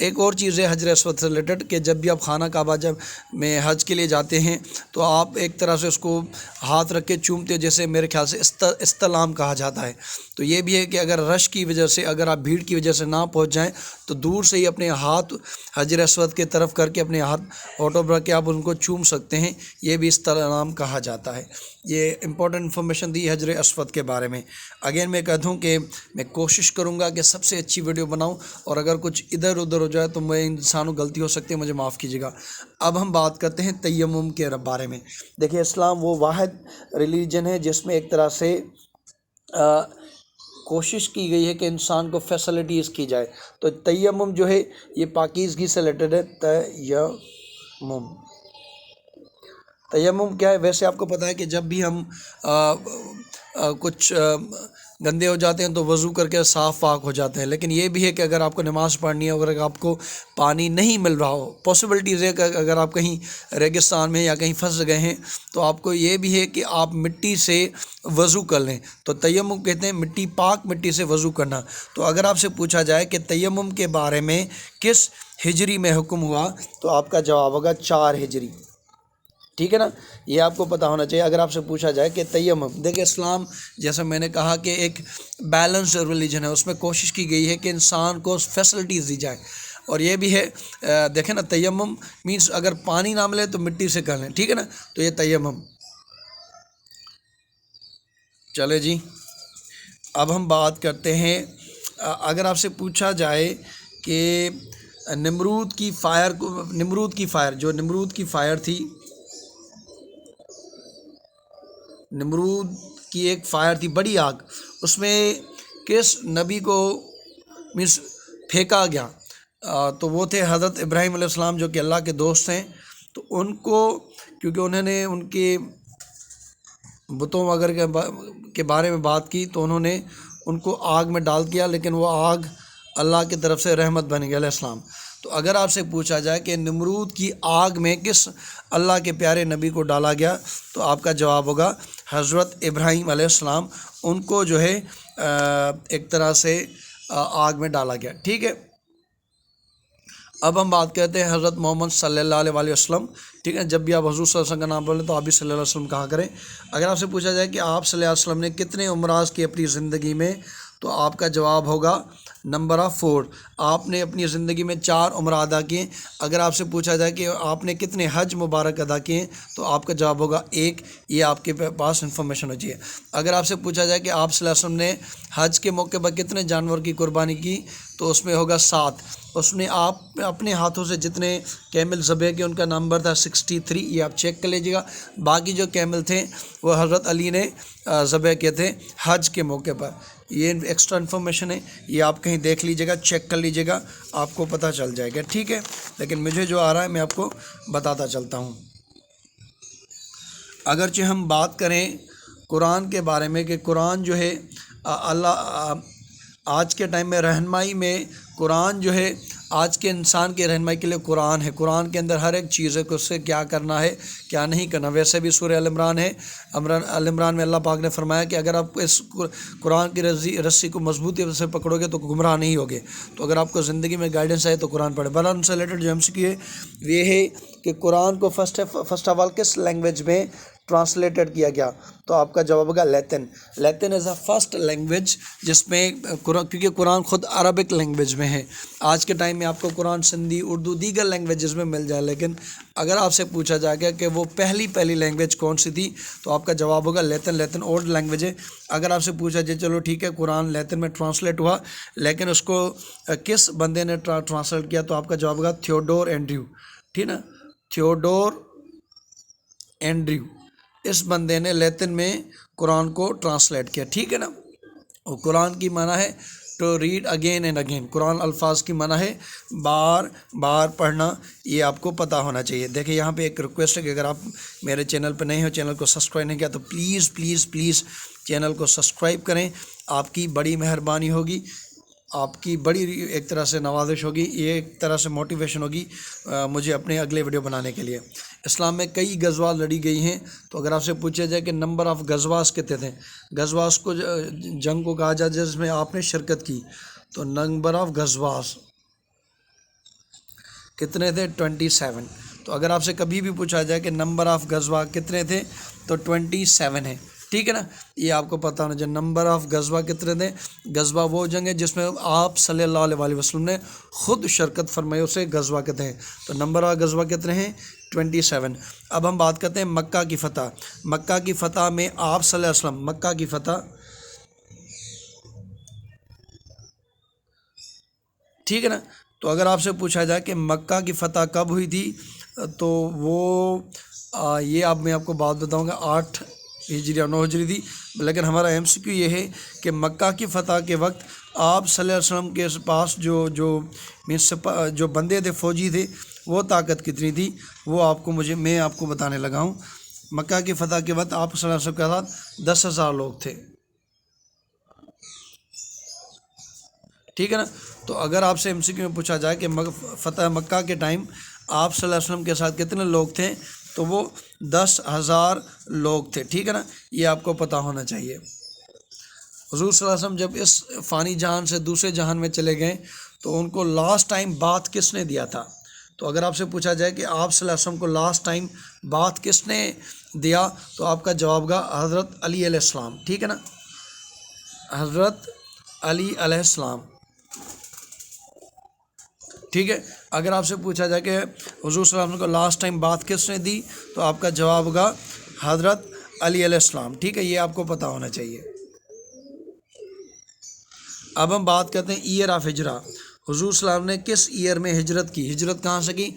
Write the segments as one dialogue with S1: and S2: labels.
S1: ایک اور چیز ہے حجر اسود سے ریلیٹڈ کہ جب بھی آپ خانہ کعبہ جب میں حج کے لیے جاتے ہیں تو آپ ایک طرح سے اس کو ہاتھ رکھ کے چومتے ہیں، جیسے میرے خیال سے استلام کہا جاتا ہے۔ تو یہ بھی ہے کہ اگر رش کی وجہ سے، اگر آپ بھیڑ کی وجہ سے نہ پہنچ جائیں تو دور سے ہی اپنے ہاتھ حجر اسود کی طرف کر کے اپنے ہاتھ ہونٹوں پر رکھ کے آپ ان کو چوم سکتے ہیں، یہ بھی استلام کہا جاتا ہے۔ یہ امپورٹنٹ انفارمیشن دی حجر اسود کے بارے میں۔ اگین میں کہتا ہوں کہ میں کوشش کروں گا کہ سب سے اچھی ویڈیو بناؤں، اور اگر کچھ ادھر ادھر ہو جائے تو میں انسانوں غلطی ہو سکتی ہے، مجھے معاف کیجیے گا۔ اب ہم بات کرتے ہیں تیمم کے بارے میں۔ دیکھیے اسلام وہ واحد ریلیجن ہے جس میں ایک طرح سے کوشش کی گئی ہے کہ انسان کو فیسلٹیز کی جائے۔ تو تیمم جو ہے یہ پاکیزگی سے ریلیٹڈ ہے۔ تیمم کیا ہے؟ ویسے آپ کو پتہ ہے کہ جب بھی ہم کچھ گندے ہو جاتے ہیں تو وضو کر کے صاف پاک ہو جاتے ہیں، لیکن یہ بھی ہے کہ اگر آپ کو نماز پڑھنی ہے، اگر آپ کو پانی نہیں مل رہا ہو، پاسبلٹیز ہے کہ اگر آپ کہیں ریگستان میں یا کہیں پھنس گئے ہیں تو آپ کو یہ بھی ہے کہ آپ مٹی سے وضو کر لیں۔ تو تیمم کہتے ہیں پاک مٹی سے وضو کرنا۔ تو اگر آپ سے پوچھا جائے کہ تیمم کے بارے میں کس ہجری میں حکم ہوا تو آپ کا جواب ہوگا 4 ہجری۔ ٹھیک ہے نا، یہ آپ کو پتہ ہونا چاہیے اگر آپ سے پوچھا جائے کہ تیمم۔ دیکھیں اسلام جیسا میں نے کہا کہ ایک بیلنس ریلیجن ہے، اس میں کوشش کی گئی ہے کہ انسان کو فیسلٹیز دی جائے، اور یہ بھی ہے دیکھیں نا تیمم مینس اگر پانی نہ ملے تو مٹی سے کر لیں، ٹھیک ہے نا، تو یہ تیمم۔ چلے جی، اب ہم بات کرتے ہیں اگر آپ سے پوچھا جائے کہ نمرود کی فائر جو نمرود کی فائر تھی، نمرود کی ایک فائر تھی، بڑی آگ، اس میں کس نبی کو مینس پھینکا گیا؟ تو وہ تھے حضرت ابراہیم علیہ السلام، جو کہ اللہ کے دوست ہیں۔ تو ان کو کیونکہ انہوں نے ان کے بتوں وغیرہ کے بارے میں بات کی تو انہوں نے ان کو آگ میں ڈال دیا، لیکن وہ آگ اللہ کی طرف سے رحمت بن گئی علیہ السلام۔ تو اگر آپ سے پوچھا جائے کہ نمرود کی آگ میں کس اللہ کے پیارے نبی کو ڈالا گیا تو آپ کا جواب ہوگا حضرت ابراہیم علیہ السلام، ان کو جو ہے ایک طرح سے آگ میں ڈالا گیا، ٹھیک ہے۔ اب ہم بات کرتے ہیں حضرت محمد صلی اللہ علیہ وسلم، ٹھیک ہے۔ جب بھی آپ حضور صلی اللہ علیہ وسلم کا نام بولیں تو آپ بھی صلی اللہ علیہ وسلم کہا کریں۔ اگر آپ سے پوچھا جائے کہ آپ صلی اللہ علیہ وسلم نے کتنے عمراز کی اپنی زندگی میں، تو آپ کا جواب ہوگا نمبر 4۔ آپ نے اپنی زندگی میں 4 عمرہ ادا کیے۔ اگر آپ سے پوچھا جائے کہ آپ نے کتنے حج مبارک ادا کیے تو آپ کا جواب ہوگا 1۔ یہ آپ کے پاس انفارمیشن ہو چاہیے۔ اگر آپ سے پوچھا جائے کہ آپ صلی اللہ علیہ وسلم نے حج کے موقع پر کتنے جانور کی قربانی کی تو اس میں ہوگا 7۔ اس نے آپ اپنے ہاتھوں سے جتنے کیمل ذبح کیے ان کا نمبر تھا 63، یہ آپ چیک کر لیجیے گا۔ باقی جو کیمل تھے وہ حضرت علی نے ذبح کیے تھے حج کے موقع پر۔ یہ ایکسٹرا انفارمیشن ہے، یہ آپ کہیں دیکھ لیجیے گا، چیک کر لیجیے گا، آپ کو پتہ چل جائے گا، ٹھیک ہے۔ لیکن مجھے جو آ رہا ہے میں آپ کو بتاتا چلتا ہوں۔ اگرچہ ہم بات کریں قرآن کے بارے میں کہ قرآن جو ہے اللہ آج کے ٹائم میں رہنمائی میں، قرآن جو ہے آج کے انسان کے رہنمائی کے لیے قرآن ہے۔ قرآن کے اندر ہر ایک چیز ہے کہ اس سے کیا کرنا ہے کیا نہیں کرنا۔ ویسے بھی سورہ ال عمران ہے، ال عمران میں اللہ پاک نے فرمایا کہ اگر آپ اس قرآن کی رسی کو مضبوطی سے پکڑو گے تو گمراہ نہیں ہوگے۔ تو اگر آپ کو زندگی میں گائیڈنس ہے تو قرآن پڑھیں۔ قرآن سے ریلیٹڈ جو MCQ ہے یہ ہے کہ قرآن کو فرسٹ آف آل کس لینگویج میں ٹرانسلیٹڈ کیا گیا تو آپ کا جواب ہوگا لیتن۔ لیتن از اے فرسٹ لینگویج جس میں کیونکہ قرآن خود عربک لینگویج میں ہے۔ آج کے ٹائم میں آپ کو قرآن سندھی، اردو، دیگر لینگویجز میں مل جائے، لیکن اگر آپ سے پوچھا جائے گا کہ وہ پہلی لینگویج کون سی تھی تو آپ کا جواب ہوگا لیتن۔ لیتن اولڈ لینگویج ہے۔ اگر آپ سے پوچھا جائے چلو ٹھیک ہے قرآن لیتن میں ٹرانسلیٹ ہوا لیکن اس کو کس بندے نے ٹرانسلیٹ کیا تو آپ کا جواب ہوگا تھیوڈور اینڈریو، ٹھیک نا، تھیوڈور اینڈریو، اس بندے نے لیتن میں قرآن کو ٹرانسلیٹ کیا، ٹھیک ہے نا۔ اور قرآن کی معنی ہے to read again and again. Quran الفاظ کی معنی ہے بار بار پڑھنا، یہ آپ کو پتہ ہونا چاہیے۔ دیکھیں یہاں پہ ایک ریکویسٹ ہے کہ اگر آپ میرے چینل پہ نہیں ہو، چینل کو سبسکرائب نہیں کیا تو پلیز پلیز پلیز چینل کو سبسکرائب کریں، آپ کی بڑی مہربانی ہوگی، آپ کی بڑی ایک طرح سے نوازش ہوگی، یہ ایک طرح سے موٹیویشن ہوگی مجھے اپنے اگلے ویڈیو بنانے کے لیے۔ اسلام میں کئی غزوات لڑی گئی ہیں، تو اگر آپ سے پوچھا جائے کہ نمبر آف غزوات کتنے تھے، غزوات کو جنگ کو کہا جائے جس میں آپ نے شرکت کی، تو نمبر آف غزوات کتنے تھے 27. تو اگر آپ سے کبھی بھی پوچھا جائے کہ نمبر آف غزوہ کتنے تھے تو 27 ہے. ٹھیک ہے نا, یہ آپ کو پتہ ہونا چاہیے. نمبر آف غزوہ کتنے تھے؟ غزوہ وہ جنگ ہے جس میں آپ صلی اللہ علیہ وسلم نے خود شرکت فرمائی, اسے غزوہ کہتے ہیں. تو نمبر آف غزوہ کتنے ہیں؟ 27. اب ہم بات کرتے ہیں مکہ کی فتح. مکہ کی فتح میں آپ صلی اللہ علیہ وسلم, مکہ کی فتح, ٹھیک ہے نا. تو اگر آپ سے پوچھا جائے کہ مکہ کی فتح کب ہوئی تھی تو وہ یہ اب میں آپ کو بات بتاؤں گا 8 ہجری اور 9 ہجری تھی. لیکن ہمارا MCQ یہ ہے کہ مکہ کی فتح کے وقت آپ صلی اللہ علیہ وسلم کے پاس جو بندے تھے, فوجی تھے, وہ طاقت کتنی تھی وہ میں آپ کو بتانے لگا ہوں. مکہ کی فتح کے وقت آپ صلی اللہ علیہ وسلم کے ساتھ 10,000 لوگ تھے. ٹھیک ہے نا. تو اگر آپ سے MCQ میں پوچھا جائے کہ فتح مکہ کے ٹائم آپ صلی اللہ علیہ وسلم کے ساتھ کتنے لوگ تھے تو وہ 10,000 لوگ تھے. ٹھیک ہے نا, یہ آپ کو پتہ ہونا چاہیے. حضور صلی اللہ علیہ وسلم جب اس فانی جہان سے دوسرے جہان میں چلے گئے تو ان کو لاسٹ ٹائم بات کس نے دیا تھا؟ تو اگر آپ سے پوچھا جائے کہ آپ صلی اللہ علیہ وسلم کو لاسٹ ٹائم بات کس نے دیا تو آپ کا جواب گا حضرت علی علیہ السلام. ٹھیک ہے نا, حضرت علی علیہ السلام. ٹھیک ہے. اگر آپ سے پوچھا جائے کہ حضور صلی اللہ علیہ وسلم کو لاسٹ ٹائم بات کس نے دی تو آپ کا جواب ہوگا حضرت علی علیہ السلام. ٹھیک ہے, یہ آپ کو پتہ ہونا چاہیے. اب ہم بات کرتے ہیں ایئر آف ہجرہ. حضور صلی اللہ علیہ وسلم نے کس ایئر میں ہجرت کی؟ ہجرت کہاں سے کی؟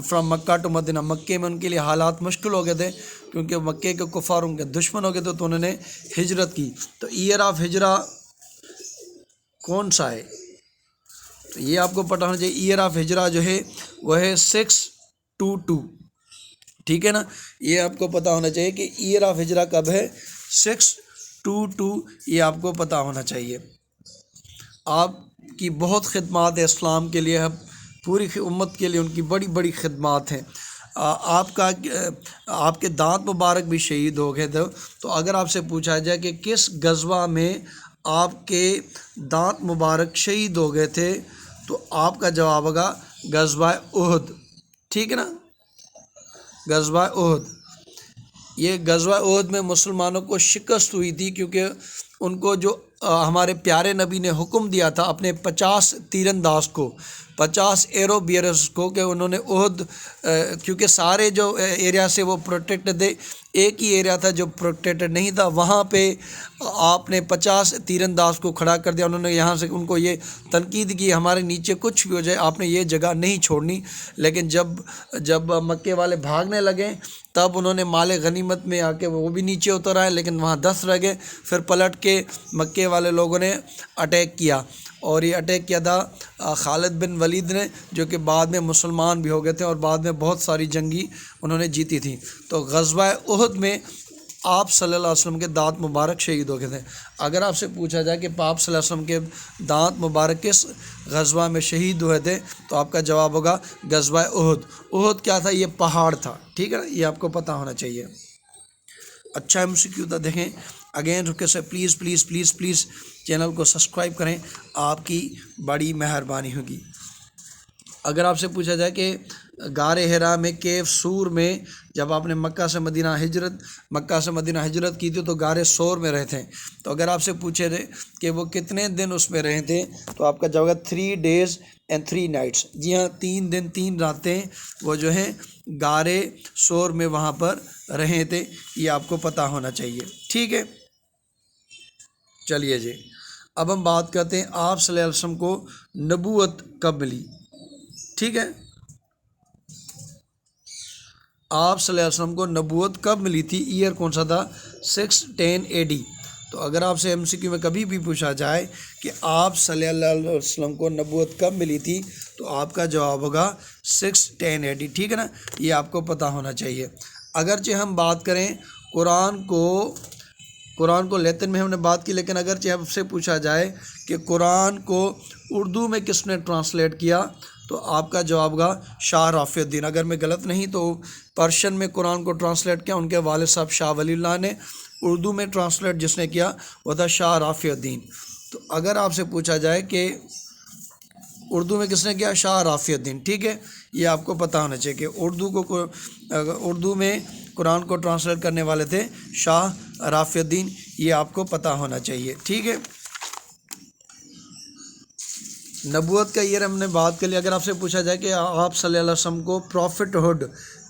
S1: فرام مکہ ٹو مدینہ. مکے میں ان کے لیے حالات مشکل ہو گئے تھے کیونکہ مکے کے کفار ان کے دشمن ہو گئے تھے, تو انہوں نے ہجرت کی. تو ایئر آف ہجرہ کون سا ہے؟ تو یہ آپ کو پتہ ہونا چاہیے. ایئر آف ہجرہ جو ہے وہ ہے 622. ٹھیک ہے نا, یہ آپ کو پتہ ہونا چاہیے کہ ایئر آف ہجرہ کب ہے 622. یہ آپ کو پتہ ہونا چاہیے. آپ کی بہت خدمات ہے اسلام کے لیے, پوری امت کے لیے ان کی بڑی بڑی خدمات ہیں. آپ کے دانت مبارک بھی شہید ہو گئے تھے. تو اگر آپ سے پوچھا جائے کہ کس غزوہ میں آپ کے دانت مبارک شہید ہو گئے تھے تو آپ کا جواب ہوگا غزوہ احد. ٹھیک ہے نا, غزوہ احد. یہ غزوہ احد میں مسلمانوں کو شکست ہوئی تھی کیونکہ ان کو جو ہمارے پیارے نبی نے حکم دیا تھا اپنے 50 تیر انداز کو, 50 ایرو بیئرز کو, کہ انہوں نے احد, کیونکہ سارے جو ایریا سے وہ پروٹیکٹ تھے, ایک ہی ایریا تھا جو پروٹیکٹڈ نہیں تھا, وہاں پہ آپ نے 50 تیر انداز کو کھڑا کر دیا. انہوں نے یہاں سے ان کو یہ تنقید کی ہمارے نیچے کچھ بھی ہو جائے آپ نے یہ جگہ نہیں چھوڑنی. لیکن جب مکے والے بھاگنے لگے تب انہوں نے مال غنیمت میں آ کے وہ بھی نیچے اتر آئے, لیکن وہاں 10 رہ گئے. پھر پلٹ کے مکے والے لوگوں نے اٹیک کیا, اور یہ اٹیک کیا تھا خالد بن ولید نے, جو کہ بعد میں مسلمان بھی ہو گئے تھے اور بعد میں بہت ساری جنگی انہوں نے جیتی تھی. تو غزوہ احد میں آپ صلی اللہ علیہ وسلم کے دانت مبارک شہید ہو گئے تھے. اگر آپ سے پوچھا جائے کہ آپ صلی اللہ علیہ وسلم کے دانت مبارک کس غزوہ میں شہید ہوئے تھے تو آپ کا جواب ہوگا غزوہ احد. احد کیا تھا؟ یہ پہاڑ تھا. ٹھیک ہے نا, یہ آپ کو پتہ ہونا چاہیے. اچھا MCQ تھا. دیکھیں اگین ریکویسٹ ہے, please please please please channel کو سبسکرائب کریں, آپ کی بڑی مہربانی ہوگی. اگر آپ سے پوچھا جائے کہ غار حرا میں کیف سور میں جب آپ نے مکہ سے مدینہ ہجرت کی تھی تو غار سور میں رہے تھے, تو اگر آپ سے پوچھے تھے کہ وہ کتنے دن اس میں رہے تھے تو آپ کا جواب 3 days and 3 nights. جی ہاں, 3 دن 3 راتیں وہ جو ہیں غار سور میں وہاں پر رہے تھے. یہ آپ کو پتہ ہونا چاہیے. ٹھیک ہے, چلیے جی. اب ہم بات کرتے ہیں آپ صلی اللہ علیہ وسلم کو نبوت کب ملی. ٹھیک ہے, آپ صلی اللہ علیہ وسلم کو نبوت کب ملی تھی؟ ایئر کون سا تھا؟ 610 AD. تو اگر آپ سے MCQ میں کبھی بھی پوچھا جائے کہ آپ صلی اللہ علیہ وسلم کو نبوت کب ملی تھی تو آپ کا جواب ہوگا 610 AD. ٹھیک ہے نا, یہ آپ کو پتہ ہونا چاہیے. اگرچہ ہم بات کریں قرآن کو لیتن میں ہم نے بات کی, لیکن اگرچہ آپ سے پوچھا جائے کہ قرآن کو اردو میں کس نے ٹرانسلیٹ کیا تو آپ کا جواب ہوگا شاہ رافع الدین. اگر میں غلط نہیں تو پرشین میں قرآن کو ٹرانسلیٹ کیا ان کے والد صاحب شاہ ولی اللہ نے, اردو میں ٹرانسلیٹ جس نے کیا وہ تھا شاہ رافع الدین. تو اگر آپ سے پوچھا جائے کہ اردو میں کس نے کیا؟ شاہ رافع الدین. ٹھیک ہے, یہ آپ کو پتہ ہونا چاہیے کہ اردو میں قرآن کو ٹرانسلیٹ کرنے والے تھے شاہ رافع الدین، یہ آپ کو پتہ ہونا چاہیے، ٹھیک ہے۔ نبوت کا ایئر ہم نے بات کر لی۔ اگر آپ سے پوچھا جائے کہ آپ صلی اللہ علیہ وسلم کو پروفٹ ہوڈ،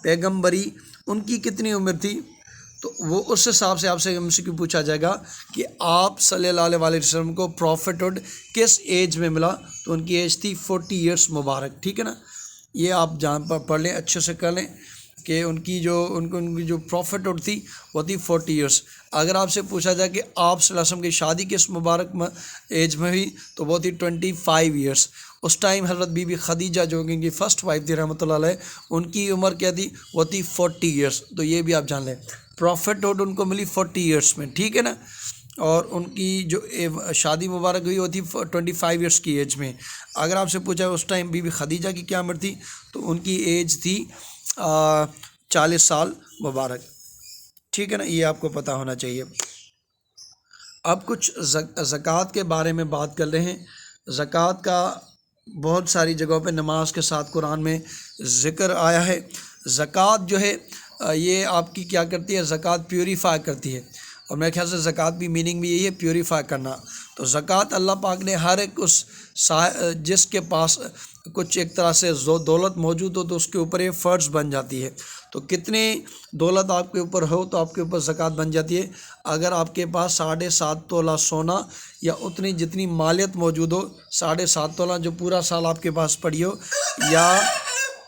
S1: پیغمبری، ان کی کتنی عمر تھی، تو وہ اس حساب سے آپ سے MCQ پوچھا جائے گا کہ آپ صلی اللہ علیہ وسلم کو پروفٹ ہوڈ کس ایج میں ملا، تو ان کی ایج تھی 40 ایئرس مبارک، ٹھیک ہے نا۔ یہ آپ جان پر پڑھ لیں، اچھے سے کر لیں کہ ان کی جو پروفٹ ہوڈ تھی وہ تھی 40 ایئرس۔ اگر آپ سے پوچھا جائے کہ آپ صلی اللہ علیہ وسلم کی شادی کس مبارک ایج میں ہوئی، تو وہ تھی 25 ایئرس۔ اس ٹائم حضرت بی بی خدیجہ جو کہ ان کی فرسٹ وائف تھی رحمۃ اللہ علیہ، ان کی عمر کیا تھی، وہ تھی 40 ایئرس۔ تو یہ بھی آپ جان لیں، پروفٹ ہوڈ ان کو ملی 40 ایئرس میں، ٹھیک ہے نا۔ اور ان کی جو شادی مبارک ہوئی وہ تھی 25 ایئرس کی ایج میں۔ اگر آپ سے پوچھا اس ٹائم بی بی خدیجہ کی کیا عمر تھی، تو ان کی ایج تھی 40 سال مبارک، ٹھیک ہے نا، یہ آپ کو پتہ ہونا چاہیے۔ اب کچھ زکوٰۃ کے بارے میں بات کر رہے ہیں۔ زکوٰۃ کا بہت ساری جگہوں پہ نماز کے ساتھ قرآن میں ذکر آیا ہے۔ زکوٰۃ جو ہے یہ آپ کی کیا کرتی ہے، زکوٰۃ پیوریفائی کرتی ہے، اور میرے خیال سے زکوٰۃ بھی میننگ بھی یہی ہے، پیوریفائی کرنا۔ تو زکوٰۃ اللہ پاک نے ہر ایک جس کے پاس کچھ ایک طرح سے دولت موجود ہو تو اس کے اوپر یہ فرض بن جاتی ہے۔ تو کتنی دولت آپ کے اوپر ہو تو آپ کے اوپر زکوٰۃ بن جاتی ہے۔ اگر آپ کے پاس 7.5 تولہ سونا یا اتنی جتنی مالیت موجود ہو، 7.5 تولہ جو پورا سال آپ کے پاس پڑی ہو، یا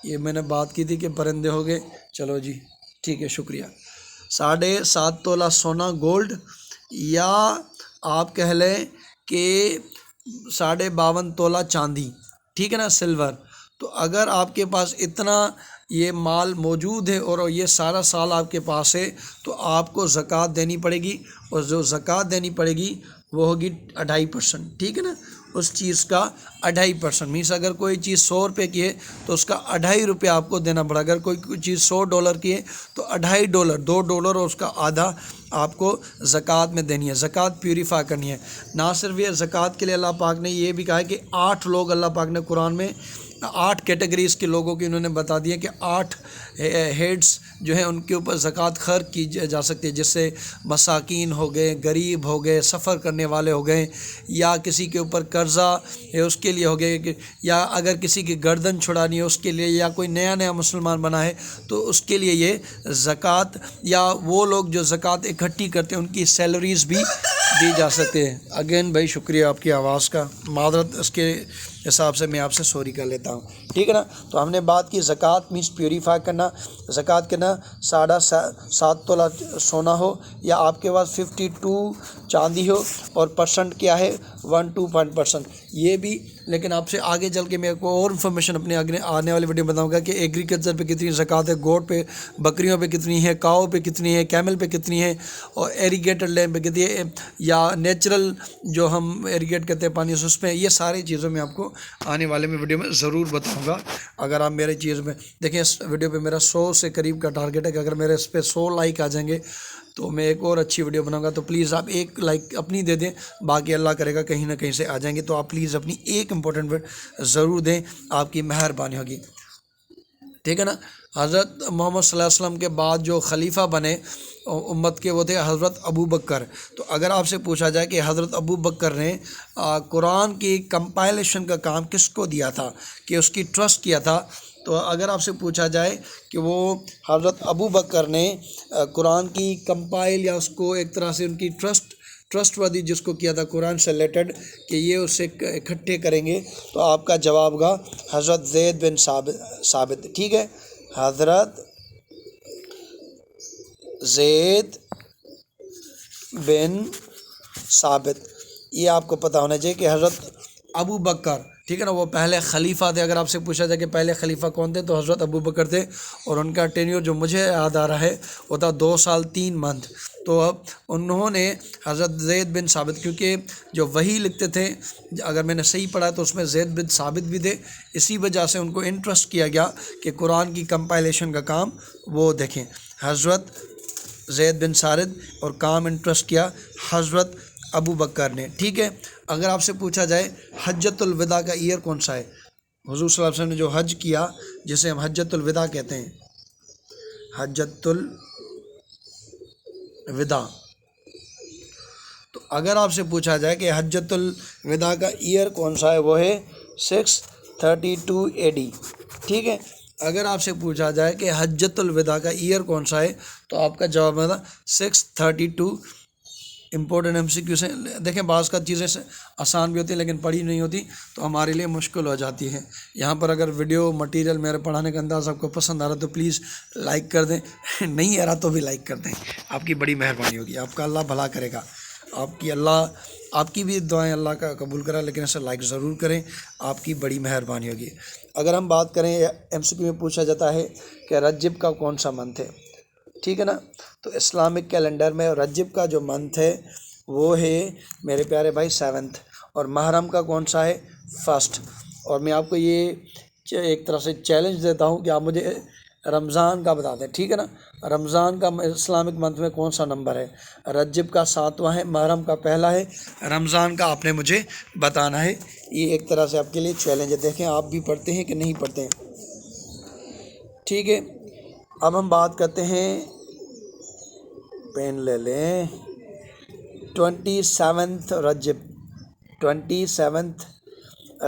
S1: یہ میں نے بات کی تھی کہ پرندے ہو گئے، چلو جی ٹھیک ہے، شکریہ۔ 7.5 تولہ سونا گولڈ، یا آپ کہہ لیں کہ 52.5 تولہ چاندی، ٹھیک ہے نا، سلور۔ تو اگر آپ کے پاس اتنا یہ مال موجود ہے اور یہ سارا سال آپ کے پاس ہے، تو آپ کو زکوٰۃ دینی پڑے گی، اور جو زکوٰۃ دینی پڑے گی وہ ہوگی 2.5%، ٹھیک ہے نا، اس چیز کا 2.5%۔ مینس اگر کوئی چیز 100 روپے کی ہے تو اس کا 2.5 روپے آپ کو دینا پڑا۔ اگر کوئی چیز $100 کی ہے تو $2.5، $2 اور اس کا آدھا آپ کو زکوٰۃ میں دینی ہے۔ زکوٰۃ پیوریفائی کرنی ہے۔ نہ صرف یہ، زکوٰۃ کے لیے اللہ پاک نے یہ بھی کہا ہے کہ 8 لوگ اللہ پاک نے قرآن میں 8 کیٹیگریز کے لوگوں کی انہوں نے بتا دیا کہ 8 ہیڈز جو ہیں ان کے اوپر زکوٰۃ خرچ کی جا سکتی ہے، جس سے مساکین ہو گئے، غریب ہو گئے، سفر کرنے والے ہو گئے، یا کسی کے اوپر قرضہ ہے اس کے لیے ہو گئے، یا اگر کسی کی گردن چھڑانی ہے اس کے لیے، یا کوئی نیا مسلمان بنا ہے تو اس کے لیے یہ زکوٰۃ، یا وہ لوگ جو زکوٰۃ اکٹھی کرتے ہیں ان کی سیلریز بھی دی جا سکتے ہیں۔ اگین بھائی شکریہ آپ کی آواز کا، معذرت اس کے حساب سے میں آپ سے سوری کر لیتا ہوں، ٹھیک ہے نا۔ تو ہم نے بات کی زکوٰۃ مینس پیوریفائی کرنا۔ زکوٰۃ کرنا 7.5 تولہ سونا ہو، یا آپ کے پاس 52 چاندی ہو، اور پرسنٹ کیا ہے 1-2% یہ بھی۔ لیکن آپ سے آگے چل کے میں کو اور انفارمیشن اپنے آنے والی ویڈیو بتاؤں گا کہ ایگریکلچر پہ کتنی زکوٰۃ ہے، گوٹ پہ، بکریوں پہ کتنی ہے، کاؤ پہ کتنی ہے، کیمل پہ کتنی ہے، اور ایریگیٹڈ لینڈ پہ کتنی ہے، یا نیچرل جو ہم ایریگیٹ کرتے ہیں پانی سے اس میں۔ یہ ساری چیزوں میں آپ کو آنے والے میں ویڈیو میں ضرور بتاؤں گا۔ اگر آپ میرے چیز میں دیکھیں، اس ویڈیو پہ میرا 100 سے قریب کا ٹارگیٹ ہے کہ اگر میرے اس پہ 100 لائک آ جائیں گے تو میں ایک اور اچھی ویڈیو بناؤں گا۔ تو پلیز آپ ایک لائک اپنی دے دیں، باقی اللہ کرے گا کہیں نہ کہیں سے آ جائیں گے، تو آپ پلیز اپنی ایک امپورٹنٹ ورڈ ضرور دیں، آپ کی مہربانی ہوگی، ٹھیک ہے نا۔ حضرت محمد صلی اللہ علیہ وسلم کے بعد جو خلیفہ بنے امت کے وہ تھے حضرت ابو بکر۔ تو اگر آپ سے پوچھا جائے کہ حضرت ابو بکر نے قرآن کی کمپائلیشن کا کام کس کو دیا تھا، کہ اس کی ٹرسٹ کیا تھا، تو اگر آپ سے پوچھا جائے کہ وہ حضرت ابو بکر نے قرآن کی کمپائل، یا اس کو ایک طرح سے ان کی ٹرسٹ وادی جس کو کیا تھا قرآن سے ریلیٹڈ کہ یہ اسے اکٹھے کریں گے، تو آپ کا جواب ہوگا حضرت زید بن ثابت، ٹھیک ہے، حضرت زید بن ثابت۔ یہ آپ کو پتہ ہونا چاہیے کہ حضرت ابو بکر، ٹھیک ہے نا، وہ پہلے خلیفہ تھے۔ اگر آپ سے پوچھا جائے کہ پہلے خلیفہ کون تھے تو حضرت ابو بکر تھے، اور ان کا ٹینیور جو مجھے یاد آ رہا ہے وہ تھا 2 سال 3 منتھ۔ تو اب انہوں نے حضرت زید بن ثابت، کیونکہ جو وحی لکھتے تھے اگر میں نے صحیح پڑھا تو اس میں زید بن ثابت بھی تھے، اسی وجہ سے ان کو انٹرسٹ کیا گیا کہ قرآن کی کمپائلیشن کا کام وہ دیکھیں حضرت زید بن ثابت، اور کام انٹرسٹ کیا حضرت ابو بکر نے، ٹھیک ہے۔ اگر آپ سے پوچھا جائے حجۃ الوداع کا ایئر کون سا ہے، حضور صلی اللہ علیہ وسلم نے جو حج کیا جسے ہم حجۃ الوداع کہتے ہیں، حجۃ الوداع، تو اگر آپ سے پوچھا جائے کہ حجۃ الوداع کا ایئر کون سا ہے، وہ ہے 632 AD، ٹھیک ہے۔ اگر آپ سے پوچھا جائے کہ حجۃ الوداع کا ایئر کون سا ہے تو آپ کا جواب ہوگا 632۔ امپورٹنٹ MCQ سے دیکھیں، بعض کا چیزیں آسان بھی ہوتی ہیں لیکن پڑھی نہیں ہوتی تو ہمارے لیے مشکل ہو جاتی ہے۔ یہاں پر اگر ویڈیو مٹیریل میرے پڑھانے کا انداز آپ کو پسند آ رہا تو پلیز لائک کر دیں، نہیں آ رہا تو بھی لائک کر دیں، آپ کی بڑی مہربانی ہوگی، آپ کا اللہ بھلا کرے گا، آپ کی بھی دعائیں اللہ کا قبول کرا، لیکن اسے لائک ضرور کریں، آپ کی بڑی مہربانی ہوگی۔ اگر ہم بات کریں MCQ میں پوچھا جاتا ہے کہ رجب کا کون سا منتھ ہے، ٹھیک ہے نا، تو اسلامک کیلنڈر میں رجب کا جو منتھ ہے وہ ہے میرے پیارے بھائی 7، اور محرم کا کون سا ہے 1۔ اور میں آپ کو یہ ایک طرح سے چیلنج دیتا ہوں کہ آپ مجھے رمضان کا بتا دیں، ٹھیک ہے نا، رمضان کا اسلامک منتھ میں کون سا نمبر ہے؟ رجب کا 7واں ہے، محرم کا پہلا ہے، رمضان کا آپ نے مجھے بتانا ہے۔ یہ ایک طرح سے آپ کے لیے چیلنج ہے، دیکھیں آپ بھی پڑھتے ہیں کہ نہیں پڑھتے ہیں، ٹھیک ہے۔ اب ہم بات کرتے ہیں، پین لے لیں، 27 رجب، 27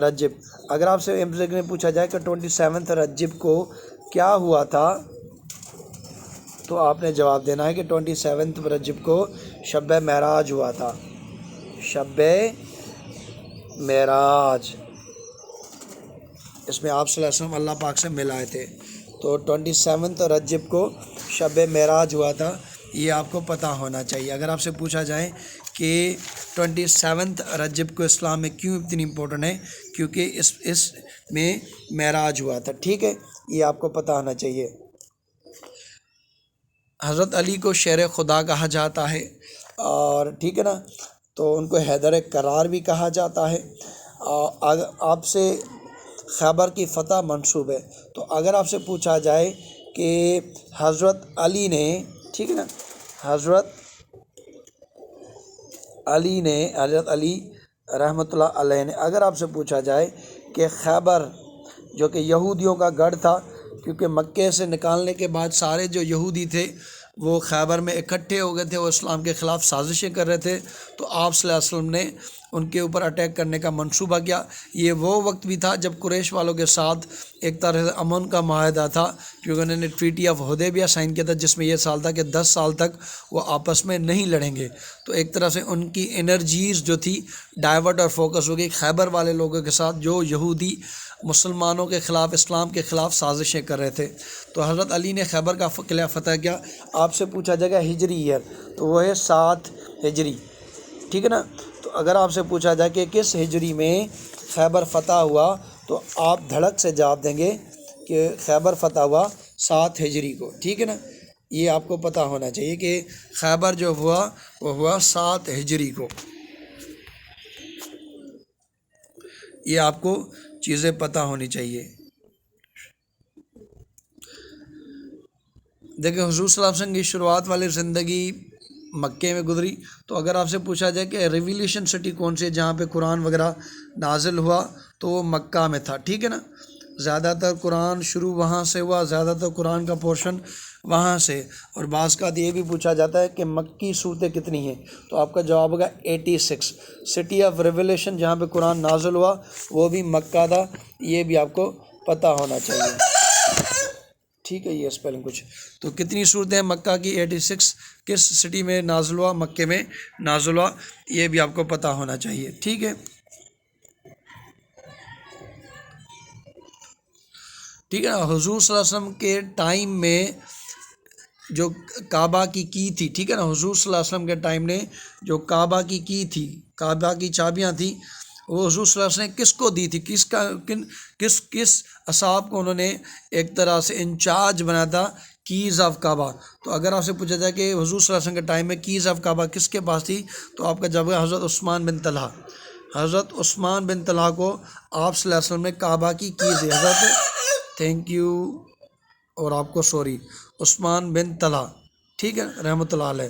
S1: رجب۔ اگر آپ سے MCQ میں پوچھا جائے کہ 27 رجب کو کیا ہوا تھا تو آپ نے جواب دینا ہے کہ 27 رجب کو شب معراج ہوا تھا، شب معراج، اس میں آپ صلی اللہ علیہ وسلم اللہ پاک سے مل آئے تھے، تو 27 رجب کو شب معراج ہوا تھا، یہ آپ کو پتہ ہونا چاہیے۔ اگر آپ سے پوچھا جائے کہ 27 رجب کو اسلام میں کیوں اتنی امپورٹنٹ ہے، کیونکہ اس میں معراج ہوا تھا، ٹھیک ہے، یہ آپ کو پتہ ہونا چاہیے۔ حضرت علی کو شیر خدا کہا جاتا ہے، اور ٹھیک ہے نا، تو ان کو حیدر کرار بھی کہا جاتا ہے۔ آپ سے خیبر کی فتح منسوب ہے، تو اگر آپ سے پوچھا جائے کہ حضرت علی نے، ٹھیک ہے نا، حضرت علی رحمۃ اللہ علیہ نے، اگر آپ سے پوچھا جائے کہ خیبر جو کہ یہودیوں کا گڑھ تھا، کیونکہ مکے سے نکالنے کے بعد سارے جو یہودی تھے وہ خیبر میں اکٹھے ہو گئے تھے، وہ اسلام کے خلاف سازشیں کر رہے تھے، تو آپ صلی اللہ علیہ وسلم نے ان کے اوپر اٹیک کرنے کا منصوبہ کیا۔ یہ وہ وقت بھی تھا جب قریش والوں کے ساتھ ایک طرح سے امن کا معاہدہ تھا، کیونکہ انہوں نے ٹریٹی آف حدیبیہ سائن کیا تھا، جس میں یہ سال تھا کہ 10 سال تک وہ آپس میں نہیں لڑیں گے، تو ایک طرح سے ان کی انرجیز جو تھی ڈائیورٹ اور فوکس ہو گئی خیبر والے لوگوں کے ساتھ، جو یہودی مسلمانوں کے خلاف، اسلام کے خلاف سازشیں کر رہے تھے۔ تو حضرت علی نے خیبر کا قلعہ فتح کیا۔ آپ سے پوچھا جائے گا ہجری ایئر، تو وہ ہے 7 ہجری، ٹھیک ہے نا، تو اگر آپ سے پوچھا جائے کہ کس ہجری میں خیبر فتح ہوا تو آپ دھڑک سے جواب دیں گے کہ خیبر فتح ہوا 7 ہجری کو، ٹھیک ہے نا، یہ آپ کو پتہ ہونا چاہیے کہ خیبر جو ہوا وہ ہوا 7 ہجری کو، یہ آپ کو چیزیں پتہ ہونی چاہیے۔ دیکھیں حضور صلی اللہ علیہ وسلم کی شروعات والی زندگی مکے میں گزری، تو اگر آپ سے پوچھا جائے کہ ریویلیشن سٹی کون سی ہے جہاں پہ قرآن وغیرہ نازل ہوا تو وہ مکہ میں تھا، ٹھیک ہے نا، زیادہ تر قرآن شروع وہاں سے ہوا، زیادہ تر قرآن کا پورشن وہاں سے، اور بعض کا یہ بھی پوچھا جاتا ہے کہ مکی صورتیں کتنی ہیں، تو آپ کا جواب ہوگا 86۔ سٹی آف ریویلیشن جہاں پہ قرآن نازل ہوا وہ بھی مکہ تھا، یہ بھی آپ کو پتہ ہونا چاہیے، ٹھیک ہے۔ یہ اسپیلنگ کچھ تو کتنی صورتیں ہیں مکہ کی 86، کس سٹی میں نازل ہوا، مکے میں نازل ہوا، یہ بھی آپ کو پتہ ہونا چاہیے، ٹھیک ہے، ٹھیک ہے نا۔ حضور صلی اللہ علیہ وسلم کے ٹائم میں جو کعبہ کی تھی، ٹھیک ہے نا، حضور صلی اللہ علیہ وسلم کے ٹائم نے جو کعبہ کی تھی، کعبہ کی چابیاں تھیں، وہ حضور صلی اللہ علیہ وسلم نے کس کو دی تھی، کس اصحاب کو انہوں نے ایک طرح سے انچارج بنا تھا کیز آف کعبہ۔ تو اگر آپ سے پوچھا جائے کہ حضور صلی اللہ علیہ وسلم کے ٹائم میں کیز آف کعبہ کس کے پاس تھی، تو آپ کا جواب ہے حضرت عثمان بن طلحہ۔ حضرت عثمان بن طلحہ کو آپ صلی اللہ علیہ وسلم نے کعبہ کی کیز دی، حضرت تھینک یو، اور آپ کو سوری، عثمان بن طلحہ، ٹھیک ہے، رحمۃ اللہ علیہ۔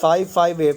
S1: 558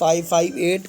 S1: 558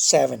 S1: 7,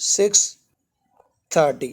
S1: 630,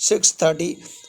S1: 630।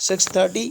S1: 630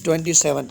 S1: 27।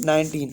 S1: 19।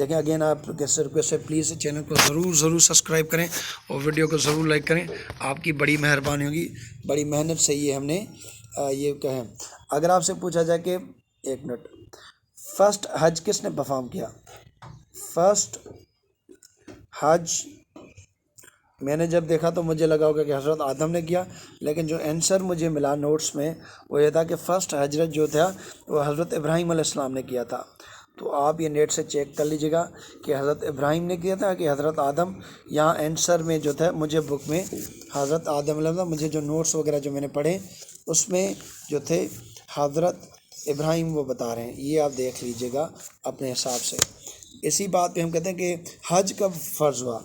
S1: دیکھیں اگین آپ کیسے ریکویسٹ ہے پلیز چینل کو ضرور سبسکرائب کریں اور ویڈیو کو ضرور لائک کریں، آپ کی بڑی مہربانی ہوگی، بڑی محنت سے یہ ہم نے یہ کہیں۔ اگر آپ سے پوچھا جائے کہ ایک منٹ، فرسٹ حج کس نے پرفارم کیا؟ فرسٹ حج میں نے جب دیکھا تو مجھے لگا ہوگا کہ حضرت آدم نے کیا، لیکن جو آنسر مجھے ملا نوٹس میں وہ یہ تھا کہ فرسٹ حجرت جو تھا وہ حضرت ابراہیم علیہ السلام نے کیا تھا۔ تو آپ یہ نیٹ سے چیک کر لیجیے گا کہ حضرت ابراہیم نے کیا تھا کہ حضرت آدم۔ یہاں آنسر میں جو تھا مجھے بک میں حضرت آدم علیہ السلام، مجھے جو نوٹس وغیرہ جو میں نے پڑھے اس میں جو تھے حضرت ابراہیم وہ بتا رہے ہیں، یہ آپ دیکھ لیجیے گا اپنے حساب سے۔ اسی بات پہ ہم کہتے ہیں کہ حج کب فرض ہوا؟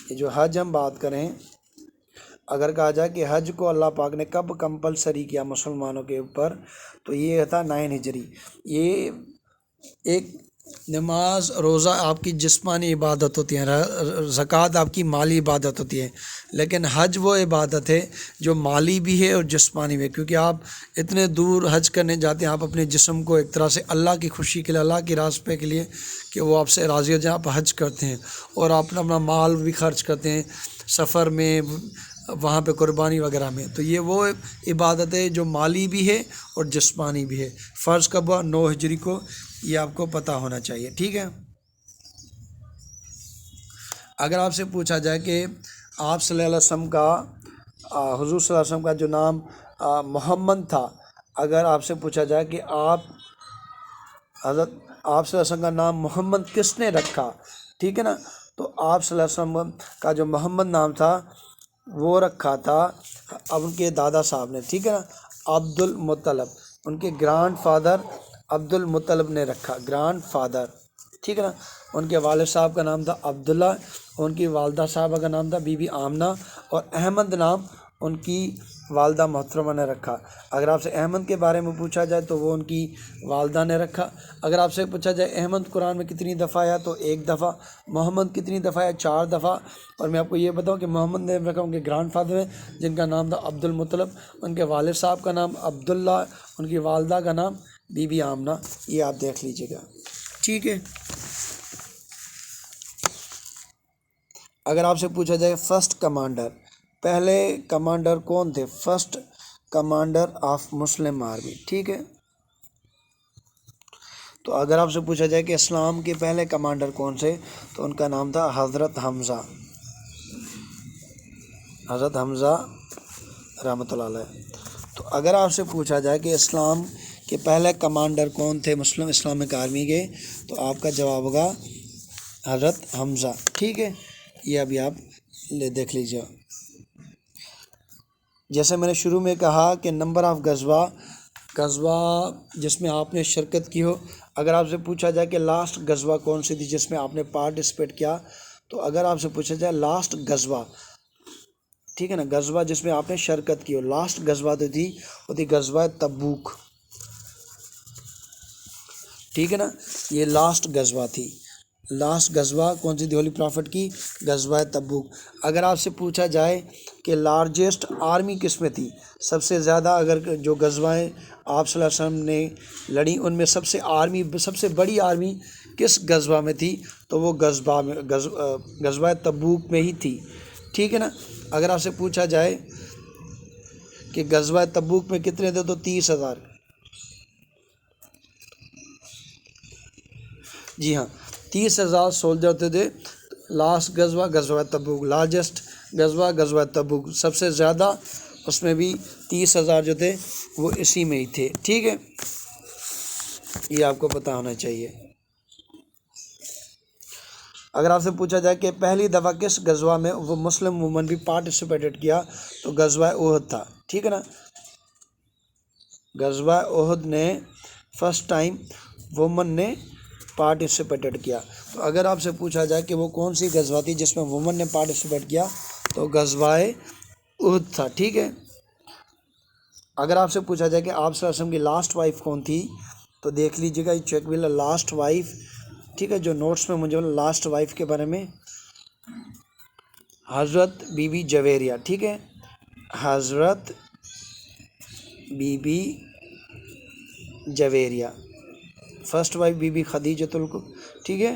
S1: یہ جو حج ہم بات کریں، اگر کہا جائے کہ حج کو اللہ پاک نے کب کمپلسری کیا مسلمانوں کے اوپر، تو یہ تھا 9 ہجری۔ یہ ایک نماز روزہ آپ کی جسمانی عبادت ہوتی ہے، زکوٰۃ آپ کی مالی عبادت ہوتی ہے، لیکن حج وہ عبادت ہے جو مالی بھی ہے اور جسمانی بھی ہے، کیونکہ آپ اتنے دور حج کرنے جاتے ہیں، آپ اپنے جسم کو ایک طرح سے اللہ کی خوشی کے لیے، اللہ کے راستے کے لیے کہ وہ آپ سے راضی ہو جائیں، آپ حج کرتے ہیں اور آپ اپنا مال بھی خرچ کرتے ہیں سفر میں، وہاں پہ قربانی وغیرہ میں۔ تو یہ وہ عبادت ہے جو مالی بھی ہے اور جسمانی بھی ہے۔ فرض کب ہوا؟ 9 ہجری کو، یہ آپ کو پتہ ہونا چاہیے، ٹھیک ہے۔ اگر آپ سے پوچھا جائے کہ آپ صلی اللہ علیہ وسلم کا حضور صلی اللہ علیہ وسلم کا جو نام محمد تھا، اگر آپ سے پوچھا جائے کہ آپ صلی اللہ علیہ وسلم کا نام محمد کس نے رکھا، ٹھیک ہے نا، تو آپ صلی اللہ علیہ وسلم کا جو محمد نام تھا وہ رکھا تھا اب ان کے دادا صاحب نے، ٹھیک ہے نا، عبد المطلب، ان کے گرانڈ فادر عبد المطلب نے رکھا، گرانڈ فادر، ٹھیک ہے نا۔ ان کے والد صاحب کا نام تھا عبداللہ، ان کی والدہ صاحبہ کا نام تھا بی بی آمنہ، اور احمد نام ان کی والدہ محترمہ نے رکھا۔ اگر آپ سے احمد کے بارے میں پوچھا جائے تو وہ ان کی والدہ نے رکھا۔ اگر آپ سے پوچھا جائے احمد قرآن میں کتنی دفعہ آیا تو 1 دفعہ، محمد کتنی دفعہ آیا 4 دفعہ، اور میں آپ کو یہ بتاؤں کہ محمد نے رکھا ان کے گرانڈ فادر ہیں جن کا نام تھا عبد المطلب، ان کے والد صاحب کا نام عبداللہ، ان کی والدہ کا نام بی بی آمنہ، یہ آپ دیکھ لیجیے گا، ٹھیک ہے۔ اگر آپ سے پوچھا جائے فرسٹ کمانڈر، پہلے کمانڈر کون تھے؟ First commander of Muslim army, ٹھیک ہے۔ تو اگر آپ سے پوچھا جائے کہ اسلام کے پہلے کمانڈر کون سے، تو ان کا نام تھا حضرت حمزہ، حضرت حمزہ رحمۃ اللہ علیہ۔ تو اگر آپ سے پوچھا جائے کہ اسلام کے پہلے کمانڈر کون تھے مسلم اسلامک آرمی کے، تو آپ کا جواب ہوگا حضرت حمزہ، ٹھیک ہے۔ یہ ابھی آپ دیکھ لیجیے۔ جیسے میں نے شروع میں کہا کہ نمبر آف غزوہ جس میں آپ نے شرکت کی ہو، اگر آپ سے پوچھا جائے کہ لاسٹ غزوہ کون سی تھی جس میں آپ نے پارٹیسپیٹ کیا، تو اگر آپ سے پوچھا جائے لاسٹ غزوہ، ٹھیک ہے نا، غزوہ جس میں آپ نے شرکت کی ہو، لاسٹ غزوہ تو تھی وہ تھی غزوہ تبوک، ٹھیک ہے نا، یہ لاسٹ غزوہ تھی۔ لاسٹ غزوہ کون سی تھی ہولی پرافٹ کی؟ غزوہ تبوک۔ اگر آپ سے پوچھا جائے کہ لارجسٹ آرمی کس میں تھی، سب سے زیادہ اگر جو غزوائیں آپ صلی اللہ علیہ وسلم نے لڑی ان میں سب سے بڑی آرمی کس غزوہ میں تھی، تو وہ غزوہ تبوک میں ہی تھی، ٹھیک ہے نا۔ اگر آپ سے پوچھا جائے کہ غزوہ تبوک میں کتنے تھے، تو 30,000، جی ہاں 30,000 سولجر تھے۔ لاسٹ غزوہ تبوک، لارجسٹ غزوہ تبوک، سب سے زیادہ اس میں بھی 30,000 جو تھے وہ اسی میں ہی تھے، ٹھیک ہے، یہ آپ کو پتہ ہونا چاہیے۔ اگر آپ سے پوچھا جائے کہ پہلی دفعہ کس غزوہ میں وہ مسلم وومن بھی پارٹیسپیٹڈ کیا، تو غزوہ احد تھا، ٹھیک ہے نا۔ غزوہ احد نے فرسٹ ٹائم وومن نے پارٹیسپیٹڈ کیا۔ تو اگر آپ سے پوچھا جائے کہ وہ کون سی غزوہ تھی جس میں وومن نے پارٹیسپیٹ کیا، تو غزوہ احد تھا، ٹھیک ہے۔ اگر آپ سے پوچھا جائے کہ آپ صلی اللہ علیہ وسلم کی لاسٹ وائف کون تھی، تو دیکھ لیجیے گا، یہ چیک ویل لاسٹ وائف، ٹھیک ہے، جو نوٹس میں مجھے لاسٹ وائف کے بارے میں حضرت بی بی جویریہ، ٹھیک ہے، حضرت بی بی جویریہ، فرسٹ وائف بی بی خدیجۃ ٹھیک ہے۔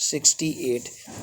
S1: 68।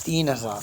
S1: 3000।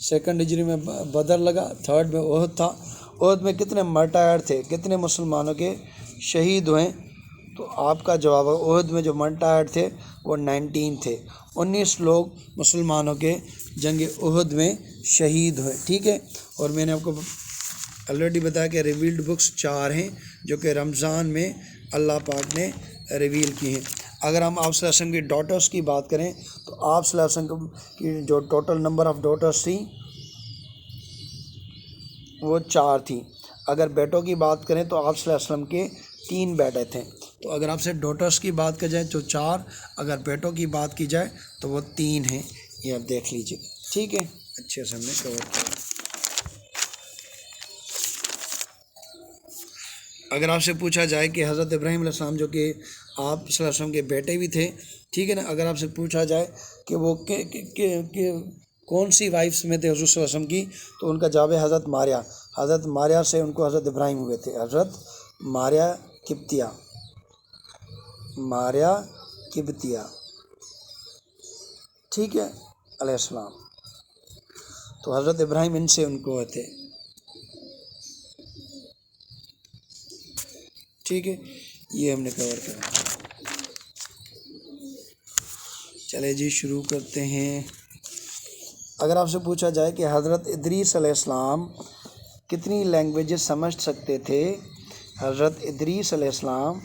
S1: 2nd ہجری میں بدر لگا, 3rd میں احد تھا. احد میں کتنے مرٹائر تھے, کتنے مسلمانوں کے شہید ہوئے؟ تو آپ کا جواب ہے احد میں جو مرٹائر تھے وہ 19 تھے. 19 لوگ مسلمانوں کے جنگ احد میں شہید ہوئے. ٹھیک ہے. اور میں نے آپ کو آلریڈی بتایا کہ ریویلڈ بکس 4 ہیں جو کہ رمضان میں اللہ پاک نے ریویل کی ہیں. اگر ہم آپ صلی اللہ علیہ وسلم کی ڈاٹرز کی بات کریں تو آپ صلی اللہ علیہ وسلم کی جو ٹوٹل نمبر آف ڈاٹرز تھیں وہ 4 تھیں. اگر بیٹوں کی بات کریں تو آپ صلی اللہ علیہ وسلم کے 3 بیٹے تھے. تو اگر آپ سے ڈاٹرز کی بات کی جائے تو 4, اگر بیٹوں کی بات کی جائے تو وہ 3 ہیں. یہ آپ دیکھ لیجیے. ٹھیک ہے, اچھے سے ہم نے کور کیا. اگر آپ سے پوچھا جائے کہ حضرت ابراہیم علیہ السلام جو کہ آپ صلی اللہ علیہ وسلم کے بیٹے بھی تھے, ٹھیک ہے نا, اگر آپ سے پوچھا جائے کہ وہ کون سی وائفس میں تھے حضور صلی اللہ علیہ وسلم کی, تو ان کا جواب ہے حضرت ماریہ. حضرت ماریہ سے ان کو حضرت ابراہیم ہوئے تھے. حضرت ماریہ قبطیہ, ٹھیک ہے, علیہ السلام. تو حضرت ابراہیم ان سے ان کو ہوئے تھے. ٹھیک ہے, یہ ہم نے کور کرا. چلے جی شروع کرتے ہیں. اگر آپ سے پوچھا جائے کہ حضرت ادریس علیہ السلام کتنی لینگویجز سمجھ سکتے تھے, حضرت ادریس علیہ السلام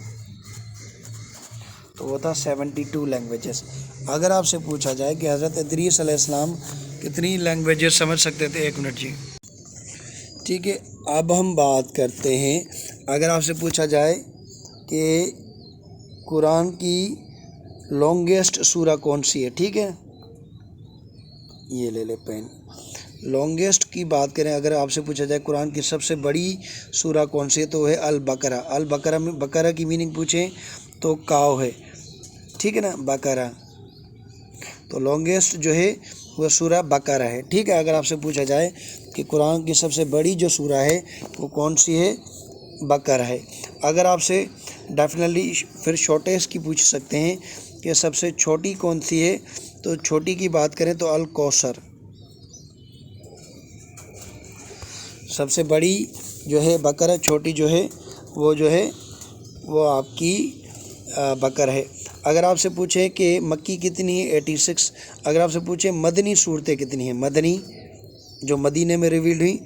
S1: تو وہ تھا 72 لینگویجز. اگر آپ سے پوچھا جائے کہ حضرت ادریس علیہ السلام کتنی لینگویجز سمجھ سکتے تھے, 1 منٹ جی. ٹھیک ہے, اب ہم بات کرتے ہیں. اگر آپ سے پوچھا جائے کہ قرآن کی لانگیسٹ سورہ کون سی ہے, ٹھیک ہے, یہ لے لے پین. لانگیسٹ کی بات کریں, اگر آپ سے پوچھا جائے قرآن کی سب سے بڑی سورہ کون سی ہے تو وہ ہے البقرہ. البقرہ میں بقرہ کی میننگ پوچھیں تو کاؤ ہے, ٹھیک ہے نا, بقرہ. تو لانگیسٹ جو ہے وہ سورہ بقرہ ہے. ٹھیک ہے. اگر آپ سے پوچھا جائے کہ قرآن کی سب سے بڑی جو سورہ ہے وہ کون سی ہے, بقرہ ہے. اگر آپ سے ڈیفینیٹلی پھر شارٹیسٹ کی پوچھ سکتے ہیں کہ سب سے چھوٹی کون سی ہے, تو چھوٹی کی بات کریں تو الکوثر. سب سے بڑی جو ہے بقرہ, چھوٹی جو ہے وہ آپ کی بقرہ ہے. اگر آپ سے پوچھیں کہ مکی کتنی ہے, 86. اگر آپ سے پوچھیں مدنی صورتیں کتنی ہیں, مدنی جو مدینے میں ریویلڈ ہوئی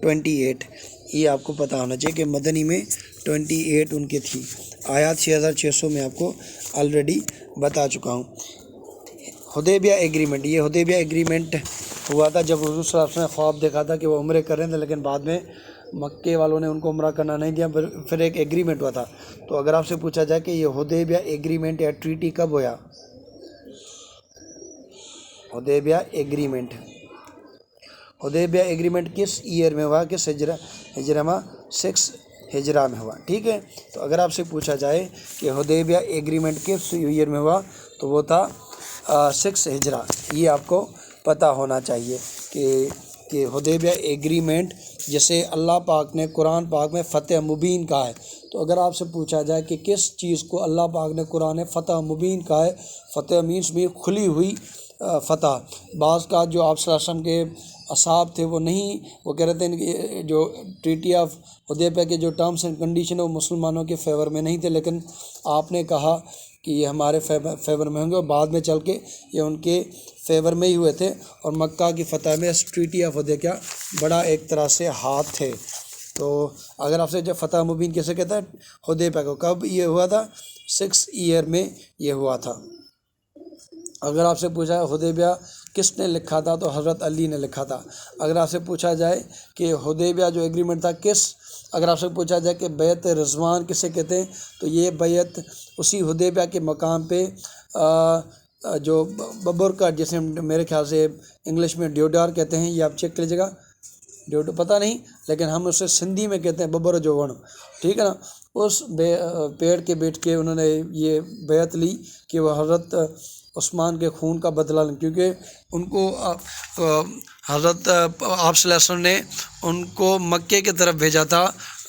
S1: 28. یہ آپ کو پتہ ہونا چاہیے کہ مدنی میں 28 ان کی تھی. آیات 6600 میں آپ کو آلریڈی بتا چکا ہوں. حدیبیہ ایگریمنٹ, یہ حدیبیہ ایگریمنٹ ہوا تھا جب حضور صلی اللہ علیہ وسلم نے خواب دیکھا تھا کہ وہ عمرے کر رہے تھے, لیکن بعد میں مکے والوں نے ان کو عمرہ کرنا نہیں دیا, پھر ایک ایگریمنٹ ہوا تھا. تو اگر آپ سے پوچھا جائے کہ یہ حدیبیہ ایگریمنٹ یا ٹریٹی کب ہوا, حدیبیہ ایگریمنٹ کس ایئر میں ہوا, کس ہجرہ میں 6 ہجرہ میں ہوا. ٹھیک ہے. تو اگر آپ سے پوچھا جائے کہ حدیبیہ ایگریمنٹ کس ایئر میں ہوا تو وہ تھا 6 ہجرہ. یہ آپ کو پتہ ہونا چاہیے کہ حدیبیہ ایگریمنٹ جسے اللہ پاک نے قرآن پاک میں فتح مبین کہا ہے. تو اگر آپ سے پوچھا جائے کہ کس چیز کو اللہ پاک نے قرآن فتح مبین کہا ہے, فتح مینس بھی کھلی ہوئی فتح. بعض کا جو آپ صلی اللہ علیہ وسلم کے اصحاب تھے وہ نہیں, وہ کہہ رہے تھے کہ جو ٹریٹی آف حدیبیہ کے جو ٹرمس اینڈ کنڈیشن ہے وہ مسلمانوں کے فیور میں نہیں تھے, لیکن آپ نے کہا کہ یہ ہمارے فیور میں ہوں گے, اور بعد میں چل کے یہ ان کے فیور میں ہی ہوئے تھے. اور مکہ کی فتح میں ٹریٹی آف حدیبیہ کا بڑا ایک طرح سے ہاتھ تھے. تو اگر آپ سے جب فتح مبین کیسے کہتا ہے, حدیبیہ کو کب یہ ہوا تھا, 6 ایئر میں یہ ہوا تھا. اگر آپ سے پوچھا حدیبیہ کس نے لکھا تھا تو حضرت علی نے لکھا تھا. اگر آپ سے پوچھا جائے کہ حدیبیہ جو ایگریمنٹ تھا اگر آپ سے پوچھا جائے کہ بیعت رضوان کسے کہتے ہیں, تو یہ بیعت اسی حدیبیہ کے مقام پہ جو ببر کا, جسے میرے خیال سے انگلش میں ڈیوڈار کہتے ہیں, یہ آپ چیک کر لیجیے گا, ڈیوڈو پتہ نہیں, لیکن ہم اسے سندھی میں کہتے ہیں ببر جو ون, ٹھیک ہے نا. اس پیڑ کے بیٹھ کے انہوں نے یہ بیعت لی کہ وہ حضرت عثمان کے خون کا بدلہ لیں, کیونکہ ان کو حضرت آپ صلی اللہ علیہ وسلم نے ان کو مکے کی طرف بھیجا تھا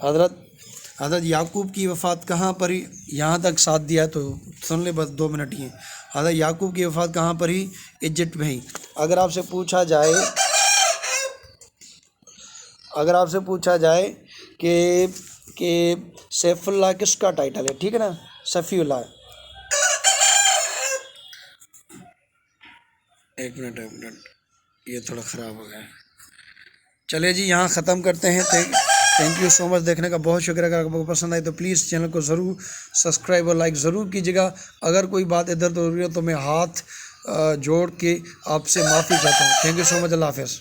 S1: حضرت یعقوب کی وفات کہاں پر ہوئی؟ یہاں تک ساتھ دیا ہے تو سن لے، بس 2 منٹ ہی ہیں۔ حضرت یعقوب کی وفات کہاں پر ہوئی؟ ایجپٹ میں ہی۔ اگر آپ سے پوچھا جائے کہ سیف اللہ کس کا ٹائٹل ہے، ٹھیک ہے نا، صفی اللہ۔ ایک منٹ یہ تھوڑا خراب ہو گیا ہے۔ چلے جی یہاں ختم کرتے ہیں۔ تھینک یو سو مچ دیکھنے کا، بہت شکریہ۔ اگر آپ کو پسند آئی تو پلیز چینل کو ضرور سبسکرائب اور لائک ضرور کیجیے گا۔ اگر کوئی بات ادھر ادھر ہو رہی ہے تو میں ہاتھ جوڑ کے آپ سے معافی چاہتا ہوں۔ تھینک یو سو مچ، اللہ حافظ۔